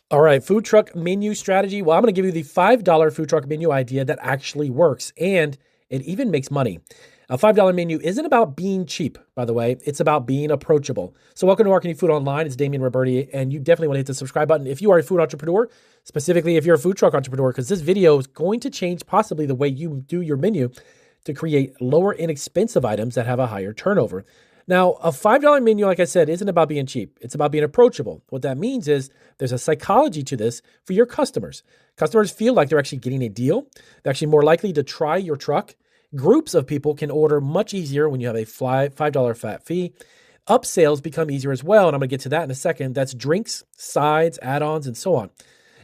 All right, food truck menu strategy. Well, I'm going to give you the $5 food truck menu idea that actually works and it even makes money. A $5 menu isn't about being cheap, by the way. It's about being approachable. So welcome to Marketing Food Online. It's Damien Roberti, and you definitely want to hit the subscribe button if you are a food entrepreneur, specifically if you're a food truck entrepreneur, because this video is going to change possibly the way you do your menu to create lower inexpensive items that have a higher turnover. Now, a $5 menu, like I said, isn't about being cheap. It's about being approachable. What that means is there's a psychology to this for your customers. Customers feel like they're actually getting a deal. They're actually more likely to try your truck. Groups of people can order much easier when you have a $5 flat fee. Upsales become easier as well, and I'm going to get to that in a second. That's drinks, sides, add-ons, and so on.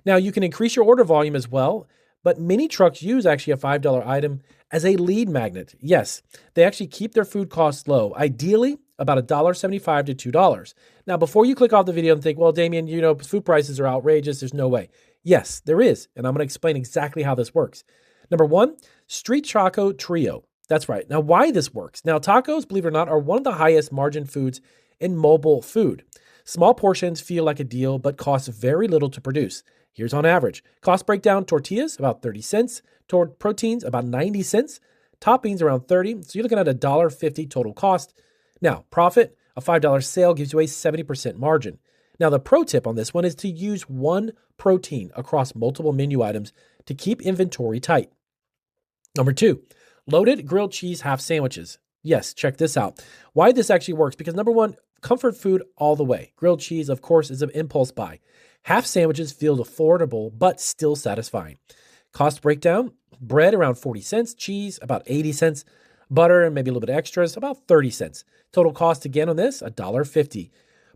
Now, you can increase your order volume as well, but many trucks use actually a $5 item as a lead magnet. Yes, they actually keep their food costs low, ideally about $1.75 to $2. Now, before you click off the video and think, well, Damien, food prices are outrageous. There's no way. Yes, there is, and I'm going to explain exactly how this works. Number one, Street Taco Trio. That's right. Now, why this works. Now, tacos, believe it or not, are one of the highest margin foods in mobile food. Small portions feel like a deal, but cost very little to produce. Here's on average. Cost breakdown, tortillas, about 30 cents. Proteins, about 90 cents. Toppings, around 30. So you're looking at $1.50 total cost. Now, profit, a $5 sale gives you a 70% margin. Now, the pro tip on this one is to use one protein across multiple menu items to keep inventory tight. Number two, loaded grilled cheese half sandwiches. Yes, check this out. Why this actually works, because number one, comfort food all the way. Grilled cheese, of course, is an impulse buy. Half sandwiches feel affordable, but still satisfying. Cost breakdown, bread around 40 cents, cheese about 80 cents, butter and maybe a little bit extras, about 30 cents. Total cost again on this, $1.50.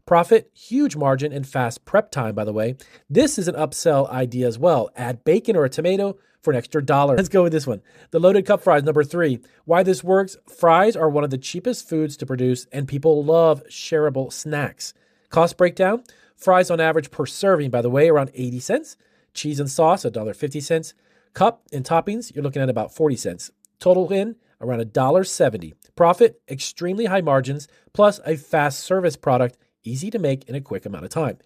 Profit, huge margin and fast prep time, by the way. This is an upsell idea as well. Add bacon or a tomato for an extra $1. Let's go with this one. The loaded cup fries, number three. Why this works? Fries are one of the cheapest foods to produce, and people love shareable snacks. Cost breakdown, fries on average per serving, by the way, around 80 cents. Cheese and sauce, $1.50. Cup and toppings, you're looking at about 40 cents. Total in, around $1.70. Profit, extremely high margins, plus a fast service product, easy to make in a quick amount of time.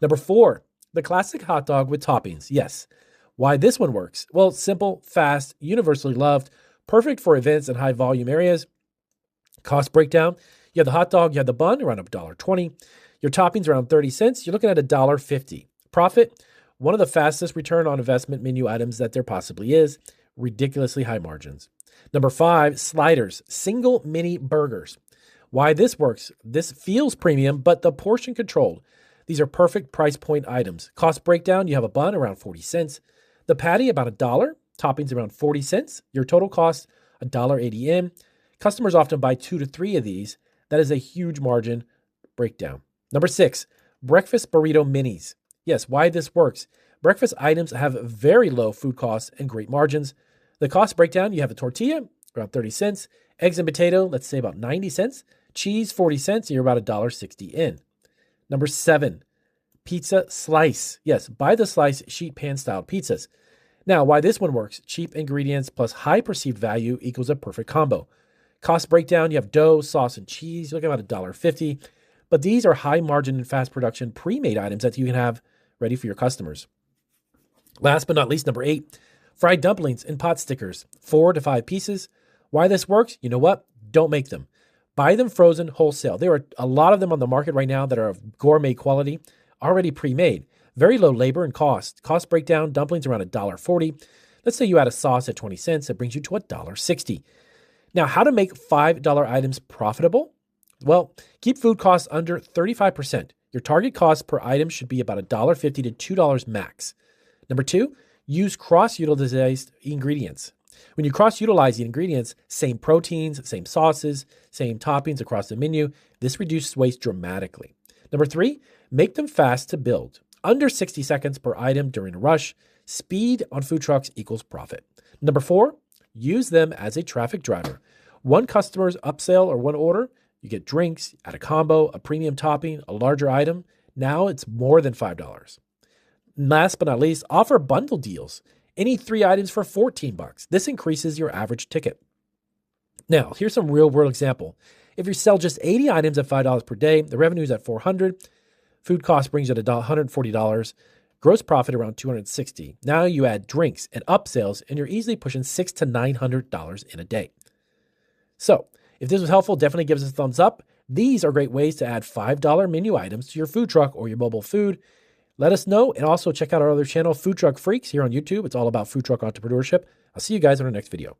Number four, the classic hot dog with toppings. Yes. Why this one works? Well, simple, fast, universally loved, perfect for events and high volume areas. Cost breakdown, you have the hot dog, you have the bun, around $1.20. Your toppings around 30 cents. You're looking at $1.50. Profit, one of the fastest return on investment menu items that there possibly is. Ridiculously high margins. Number five, sliders, single mini burgers. Why this works? This feels premium, but the portion controlled. These are perfect price point items. Cost breakdown, you have a bun around 40 cents. The patty about $1. Toppings around 40 cents. Your total cost, $1.80 in. Customers often buy 2 to 3 of these. That is a huge margin breakdown. Number six, breakfast burrito minis. Yes, why this works? Breakfast items have very low food costs and great margins. The cost breakdown, you have a tortilla, around 30 cents. Eggs and potato, let's say about 90 cents. Cheese, 40 cents, and you're about $1.60 in. Number seven, pizza slice. Yes, buy the slice sheet pan style pizzas. Now, why this one works? Cheap ingredients plus high perceived value equals a perfect combo. Cost breakdown, you have dough, sauce, and cheese. You're looking at about $1.50. But these are high margin and fast production pre-made items that you can have ready for your customers. Last but not least, number eight, fried dumplings and pot stickers, 4 to 5 pieces. Why this works? You know what? Don't make them. Buy them frozen wholesale. There are a lot of them on the market right now that are of gourmet quality, already pre-made. Very low labor and cost. Cost breakdown, dumplings around $1.40. Let's say you add a sauce at 20 cents. That brings you to $1.60. Now, how to make $5 items profitable? Well, keep food costs under 35%. Your target cost per item should be about $1.50 to $2 max. Number two, use cross-utilized ingredients. When you cross-utilize the ingredients, same proteins, same sauces, same toppings across the menu, this reduces waste dramatically. Number three, make them fast to build. Under 60 seconds per item during a rush. Speed on food trucks equals profit. Number four, use them as a traffic driver. One customer's upsell or one order, you get drinks, add a combo, a premium topping, a larger item. Now it's more than $5. Last but not least, offer bundle deals. Any 3 items for $14. This increases your average ticket. Now, here's some real world example. If you sell just 80 items at $5 per day, the revenue is at $400. Food cost brings you to $140. gross profit around $260. Now you add drinks and upsells, and you're easily pushing $600 to $900 in a day. So if this was helpful, definitely give us a thumbs up. These are great ways to add $5 menu items to your food truck or your mobile food. Let us know, and also check out our other channel, Food Truck Freaks, here on YouTube. It's all about food truck entrepreneurship. I'll see you guys in our next video.